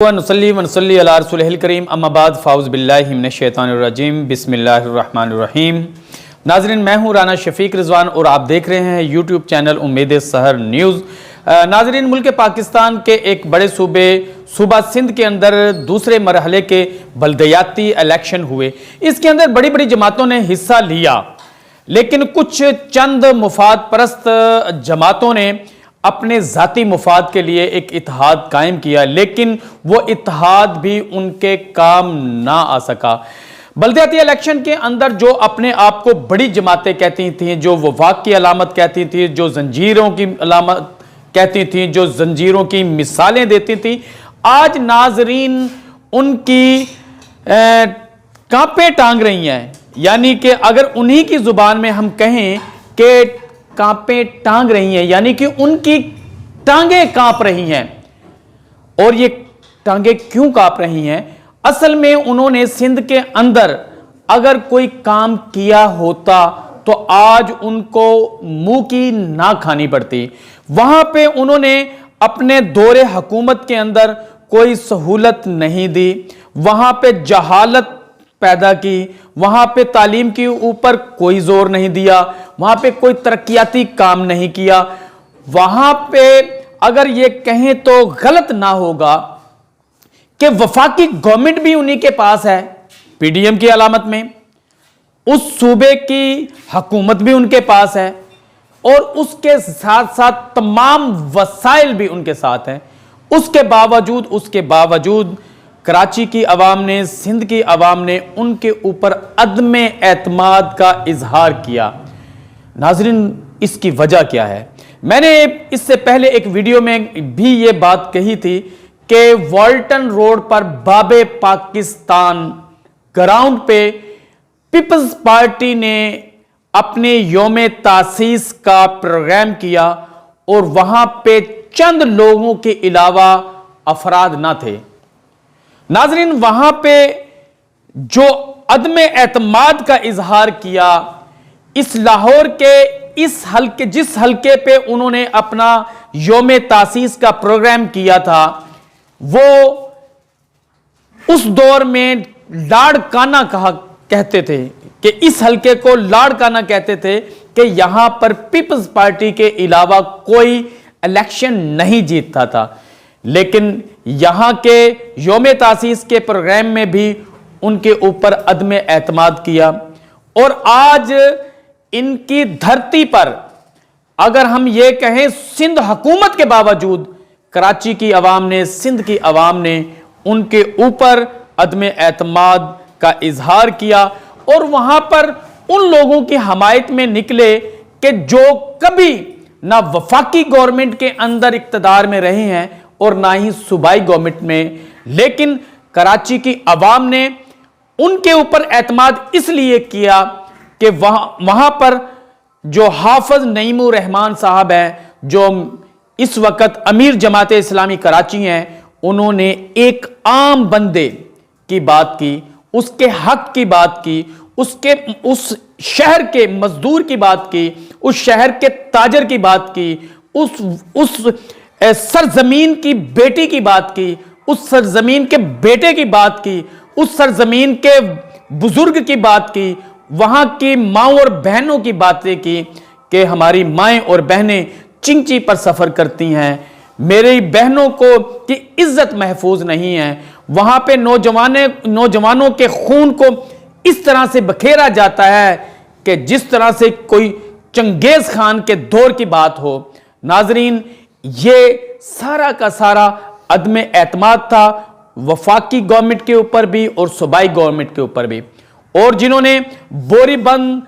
ونصلی ونصلی علی رسولہ الکریم اما بعد فاعوذ باللہ من الشیطان الرجیم بسم اللہ الرحمن الرحیم۔ ناظرین، میں ہوں رانا شفیق رضوان اور آپ دیکھ رہے ہیں یوٹیوب چینل امید سحر نیوز۔ ناظرین، ملک پاکستان کے ایک بڑے صوبہ سندھ کے اندر دوسرے مرحلے کے بلدیاتی الیکشن ہوئے۔ اس کے اندر بڑی بڑی جماعتوں نے حصہ لیا، لیکن کچھ چند مفاد پرست جماعتوں نے اپنے ذاتی مفاد کے لیے ایک اتحاد قائم کیا، لیکن وہ اتحاد بھی ان کے کام نہ آ سکا۔ بلدیاتی الیکشن کے اندر جو اپنے آپ کو بڑی جماعتیں کہتی تھیں، جو وفاق کی علامت کہتی تھیں، جو زنجیروں کی علامت کہتی تھیں، جو زنجیروں کی مثالیں دیتی تھیں، آج ناظرین ان کی کانپیں ٹانگ رہی ہیں۔ یعنی کہ اگر انہی کی زبان میں ہم کہیں کہ کانپیں ٹانگ رہی ہیں، یعنی کہ ان کی ٹانگیں کانپ رہی ہیں۔ اور یہ ٹانگیں کیوں کانپ رہی ہیں؟ اصل میں انہوں نے سندھ کے اندر اگر کوئی کام کیا ہوتا تو آج ان کو منہ کی نہ کھانی پڑتی۔ وہاں پہ انہوں نے اپنے دور حکومت کے اندر کوئی سہولت نہیں دی، وہاں پہ جہالت پیدا کی، وہاں پہ تعلیم کے اوپر کوئی زور نہیں دیا، وہاں پہ کوئی ترقیاتی کام نہیں کیا۔ وہاں پہ اگر یہ کہیں تو غلط نہ ہوگا کہ وفاقی گورنمنٹ بھی انہی کے پاس ہے، پی ڈی ایم کی علامت میں، اس صوبے کی حکومت بھی ان کے پاس ہے، اور اس کے ساتھ ساتھ تمام وسائل بھی ان کے ساتھ ہیں۔ اس کے باوجود کراچی کی عوام نے، سندھ کی عوام نے ان کے اوپر عدم اعتماد کا اظہار کیا۔ ناظرین، اس کی وجہ کیا ہے؟ میں نے اس سے پہلے ایک ویڈیو میں بھی یہ بات کہی تھی کہ والٹن روڈ پر باب پاکستان گراؤنڈ پہ پیپلز پارٹی نے اپنے یوم تاسیس کا پروگرام کیا، اور وہاں پہ چند لوگوں کے علاوہ افراد نہ تھے۔ ناظرین، وہاں پہ جو عدم اعتماد کا اظہار کیا، اس لاہور کے جس حلقے پہ انہوں نے اپنا یوم تاسیس کا پروگرام کیا تھا، وہ اس دور میں لاڑکانہ کہتے تھے کہ اس حلقے کو لاڑکانہ کہتے تھے کہ یہاں پر پیپلز پارٹی کے علاوہ کوئی الیکشن نہیں جیتتا تھا۔ لیکن یہاں کے یوم تاسیس کے پروگرام میں بھی ان کے اوپر عدم اعتماد کیا، اور آج ان کی دھرتی پر اگر ہم یہ کہیں سندھ حکومت کے باوجود کراچی کی عوام نے، سندھ کی عوام نے ان کے اوپر عدم اعتماد کا اظہار کیا، اور وہاں پر ان لوگوں کی حمایت میں نکلے کہ جو کبھی نہ وفاقی گورنمنٹ کے اندر اقتدار میں رہے ہیں اور نہ ہی صوبائی گورنمنٹ میں، لیکن کراچی کی عوام نے ان کے اوپر اعتماد اس لیے کیا کہ وہاں پر جو حافظ نعیم الرحمن صاحب ہیں، جو اس وقت امیر جماعت اسلامی کراچی ہیں، انہوں نے ایک عام بندے کی بات کی، اس کے حق کی بات کی، اس شہر کے مزدور کی بات کی، اس شہر کے تاجر کی بات کی، اس سرزمین کی بیٹی کی بات کی، اس سرزمین کے بیٹے کی بات کی، اس سرزمین کے بزرگ کی بات کی، وہاں کی ماؤں اور بہنوں کی باتیں کی کہ ہماری مائیں اور بہنیں چنچی پر سفر کرتی ہیں، میری بہنوں کی عزت محفوظ نہیں ہے، وہاں پہ نوجوانوں کے خون کو اس طرح سے بکھیرا جاتا ہے کہ جس طرح سے کوئی چنگیز خان کے دور کی بات ہو۔ ناظرین، یہ سارا کا سارا عدم اعتماد تھا، وفاقی گورنمنٹ کے اوپر بھی اور صوبائی گورنمنٹ کے اوپر بھی، اور جنہوں نے بوری بند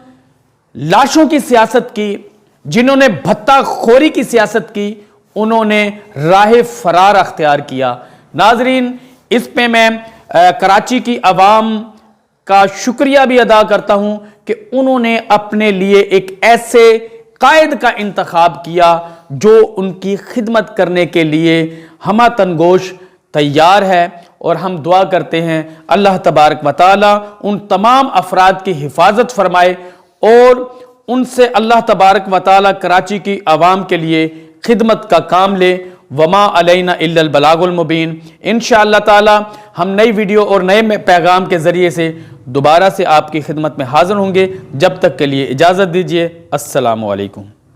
لاشوں کی سیاست کی، جنہوں نے بھتہ خوری کی سیاست کی، انہوں نے راہ فرار اختیار کیا۔ ناظرین، اس پہ میں کراچی کی عوام کا شکریہ بھی ادا کرتا ہوں کہ انہوں نے اپنے لیے ایک ایسے قائد کا انتخاب کیا جو ان کی خدمت کرنے کے لیے ہمہ تنگوش تیار ہے، اور ہم دعا کرتے ہیں اللہ تبارک و تعالی ان تمام افراد کی حفاظت فرمائے، اور ان سے اللہ تبارک و تعالی کراچی کی عوام کے لیے خدمت کا کام لے. وما علینا الا البلاغ المبین. انشاءاللہ تعالی ہم نئی ویڈیو اور نئے پیغام کے ذریعے سے دوبارہ سے آپ کی خدمت میں حاضر ہوں گے. جب تک کے لیے اجازت دیجیے. السلام علیکم.